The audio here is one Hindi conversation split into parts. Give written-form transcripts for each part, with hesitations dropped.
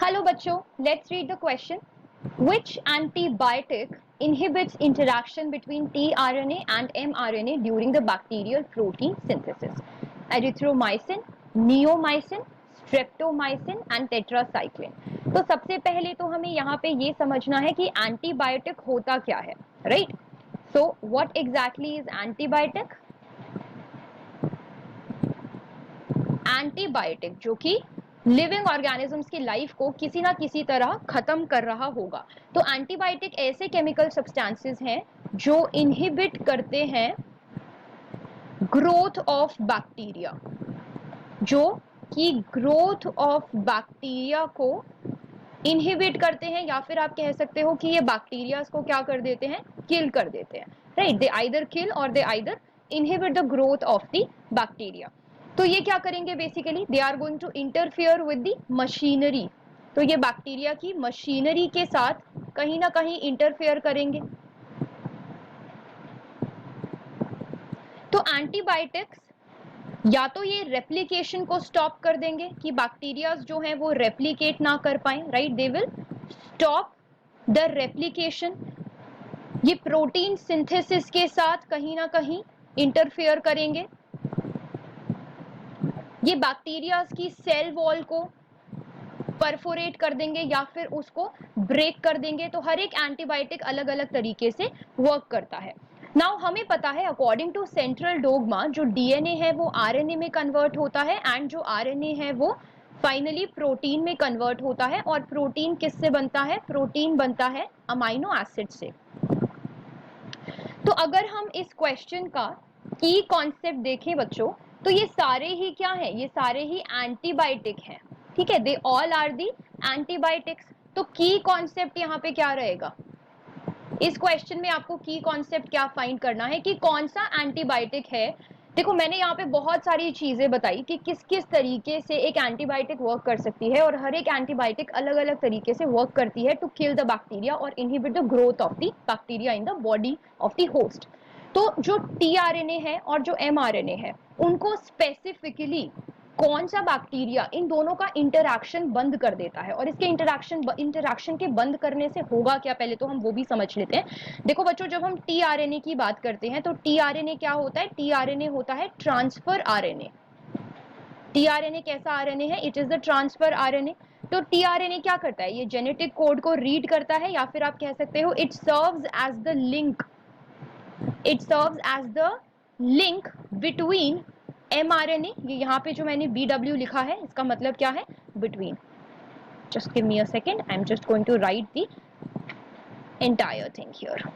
हेलो बच्चों, let's read the question. Which antibiotic inhibits interaction between tRNA and mRNA during the bacterial protein synthesis? Erythromycin, neomycin, streptomycin and tetracycline. तो सबसे पहले तो हमें यहाँ पे ये समझना है कि एंटीबायोटिक होता क्या है, right? So what exactly is antibiotic? Antibiotic जो कि लिविंग ऑर्गेनिजम्स की लाइफ को किसी ना किसी तरह खत्म कर रहा होगा. तो एंटीबायोटिक ऐसे केमिकल सब्सटेंसेस हैं जो इनहिबिट करते हैं ग्रोथ ऑफ बैक्टीरिया, जो कि ग्रोथ ऑफ बैक्टीरिया को इनहिबिट करते हैं, या फिर आप कह सकते हो कि ये बैक्टीरिया को क्या कर देते हैं, किल कर देते हैं, राइट? दे आइदर किल और they either inhibit the growth of the bacteria. तो ये क्या करेंगे basically? They are going to interfere with the machinery. तो ये बैक्टीरिया की मशीनरी के साथ कहीं ना कहीं इंटरफेयर करेंगे. तो एंटीबायोटिक्स या तो ये रेप्लिकेशन को स्टॉप कर देंगे कि बैक्टीरिया जो हैं वो रेप्लिकेट ना कर पाए, right? They will stop the replication. ये प्रोटीन सिंथेसिस के साथ कहीं ना कहीं इंटरफेयर करेंगे. ये बैक्टीरिया की सेल वॉल को परफोरेट कर देंगे या फिर उसको ब्रेक कर देंगे. तो हर एक एंटीबायोटिक अलग अलग तरीके से वर्क करता है. नाउ हमें पता है अकॉर्डिंग टू सेंट्रल डोगमा जो डीएनए है वो आरएनए में कन्वर्ट होता है, एंड जो आरएनए है वो फाइनली प्रोटीन में कन्वर्ट होता है. और प्रोटीन किससे बनता है? प्रोटीन बनता है अमाइनो एसिड से. तो अगर हम इस क्वेश्चन का की कॉन्सेप्ट देखें बच्चों, तो ये सारे ही क्या है? ये सारे ही एंटीबायोटिक हैं, ठीक है? They all are the antibiotics. तो की कॉन्सेप्ट यहाँ पे क्या रहेगा? इस क्वेश्चन में आपको की कॉन्सेप्ट क्या फाइंड करना है कि कौन सा एंटीबायोटिक है. देखो मैंने यहाँ पे बहुत सारी चीजें बताई कि किस किस तरीके से एक एंटीबायोटिक वर्क कर सकती है, और हर एक एंटीबायोटिक अलग अलग तरीके से वर्क करती है टू किल द बैक्टीरिया और inhibit the growth of the bacteria in the body of the host. तो जो टीआरएनए है और जो एमआरएनए है उनको स्पेसिफिकली कौन सा बैक्टीरिया इन दोनों का इंटरैक्शन बंद कर देता है, और इसके इंटरैक्शन के बंद करने से होगा क्या, पहले तो हम वो भी समझ लेते हैं. देखो बच्चों, जब हम टीआरएनए की बात करते हैं तो टीआरएनए क्या होता है? टीआरएनए होता है ट्रांसफर आरएनए. टीआरएनए कैसा आरएनए है? It is the transfer RNA. तो टीआरएनए क्या करता है? ये जेनेटिक कोड को रीड करता है, या फिर आप कह सकते हो it serves as the link. It serves as the link between mRNA. ये यहाँ पे जो मैंने BW लिखा है इसका मतलब क्या है? Between. Just give me a second, I am just going to write the entire thing here.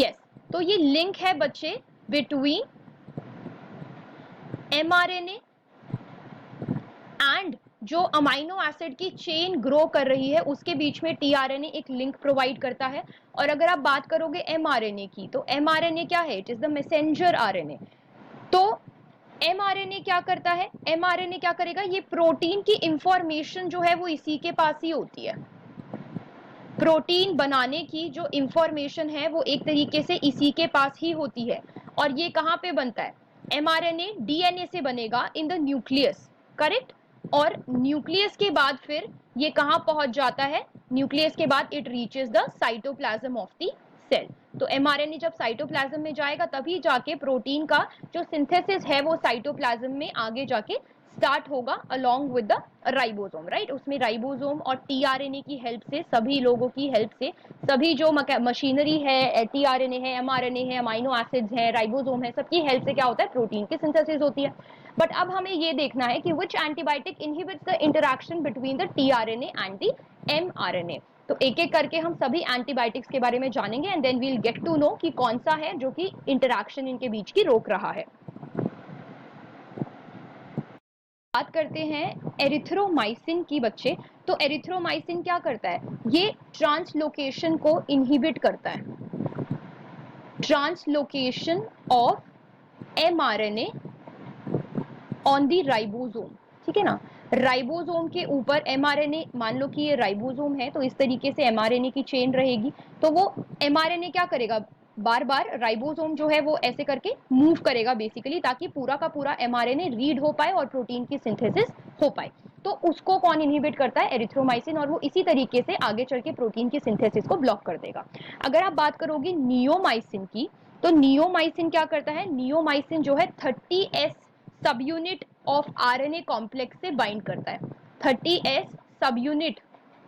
Yes, तो ये लिंक है बच्चे बिटवीन mRNA एंड जो अमाइनो एसिड की चेन ग्रो कर रही है उसके बीच में टीआरएनए एक लिंक प्रोवाइड करता है. और अगर आप बात करोगे एमआरएनए की, तो एमआरएनए क्या है? It is the messenger RNA. तो एमआरएनए क्या करता है? एमआरएनए क्या करेगा? ये प्रोटीन की इंफॉर्मेशन जो है वो इसी के पास ही होती है. प्रोटीन बनाने की जो इंफॉर्मेशन है वो एक तरीके से इसी के पास ही होती है. और ये कहाँ पे बनता है? एमआरएनए डीएनए से बनेगा इन द न्यूक्लियस, करेक्ट? और न्यूक्लियस के बाद फिर ये कहाँ पहुंच जाता है? न्यूक्लियस के बाद it reaches the cytoplasm of the cell. तो एमआरएनए जब साइटोप्लाज्म में जाएगा तभी जाके प्रोटीन का जो सिंथेसिस है वो साइटोप्लाज्म में आगे जाके स्टार्ट होगा along with the ribosome, right? उसमें राइबोसोम और टीआरएनए की हेल्प से, सभी लोगों की हेल्प से, सभी जो मशीनरी है, टीआरएनए है, एमआरएनए है, अमाइनो एसिड्स है, राइबोसोम है, सबकी हेल्प से क्या होता है? प्रोटीन की सिंथेसिस होती है. बट अब हमें ये देखना है कि which antibiotic inhibits the interaction between the tRNA and the mRNA. तो एक एक करके हम सभी एंटीबायोटिक्स के बारे में जानेंगे and then we will get to know कि कौन सा है जो कि इंटरैक्शन इनके बीच की रोक रहा है. बात करते हैं एरिथ्रोमाइसिन की बच्चे. तो एरिथ्रोमाइसिन क्या करता है? ये ट्रांसलोकेशन को इनहिबिट करता है. Translocation of mRNA on the ribosome, ठीक है ना? राइबोसोम के ऊपर एमआरएनए, मान लो कि ये राइबोसोम है तो इस तरीके से एमआरएनए की चेन रहेगी. तो वो एमआरएनए क्या करेगा? बार बार राइबोसोम जो है वो ऐसे करके मूव करेगा बेसिकली, ताकि पूरा का पूरा एमआरएनए रीड हो पाए और प्रोटीन की सिंथेसिस हो पाए. तो उसको कौन इनहिबिट करता है? एरिथ्रोमाइसिन, और वो इसी तरीके से आगे चल के प्रोटीन की सिंथेसिस को ब्लॉक कर देगा। अगर आप बात करोगे नियोमाइसिन की, तो नियोमाइसिन क्या करता है? नियोमाइसिन जो है 30S सब यूनिट ऑफ आरएनए कॉम्प्लेक्स से बाइंड करता है। 30S सब यूनिट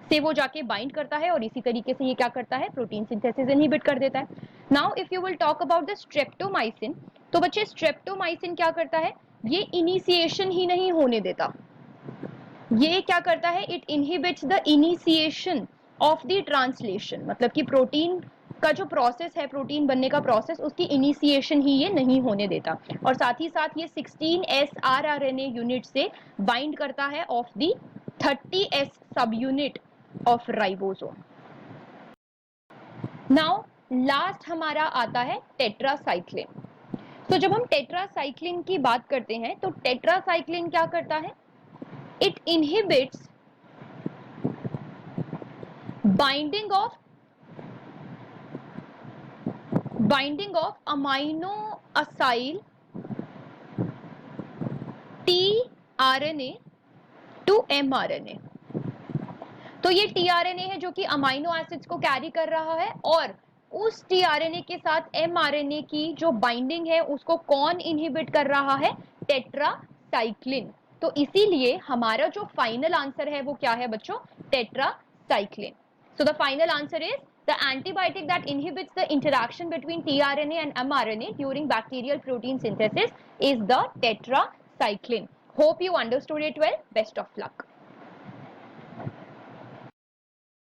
से वो जाके बाइंड करता है और इसी तरीके से ये क्या करता है? प्रोटीन सिंथेसिस इनहिबिट कर देता है। Now if you will talk about the streptomycin, तो बच्चे स्ट्रेप्टोमाइसिन क्या करता है? ये इनिशिएशन ही नहीं होने देता। ये क्या करता है? It inhibits the initiation of the translation, मतलब कि प्रोटीन का जो प्रोसेस है, प्रोटीन बनने का प्रोसेस, उसकी इनिशिएशन ही ये नहीं होने देता। और साथ ही साथ ये 16S rRNA यूनिट से बाइंड करता है ऑफ द 30S सब unit of ribosome. Now last हमारा आता है टेट्रासाइक्लिन। तो जब हम टेट्रासाइक्लिन की बात करते हैं, तो टेट्रासाइक्लिन क्या करता है? It inhibits binding of amino acyl tRNA to mRNA. तो ये टीआरएनए है जो कि अमाइनो एसिड्स को कैरी कर रहा है, और उस टीआरएनए के साथ एमआरएनए की जो बाइंडिंग है उसको कौन इनहिबिट कर रहा है? टेट्रासाइक्लिन। तो इसीलिए हमारा जो फाइनल आंसर है वो क्या है बच्चों? Tetracycline. So the final answer is the antibiotic that inhibits the interaction between tRNA and mRNA during bacterial protein synthesis is the tetracycline. Hope you understood it well. Best of luck.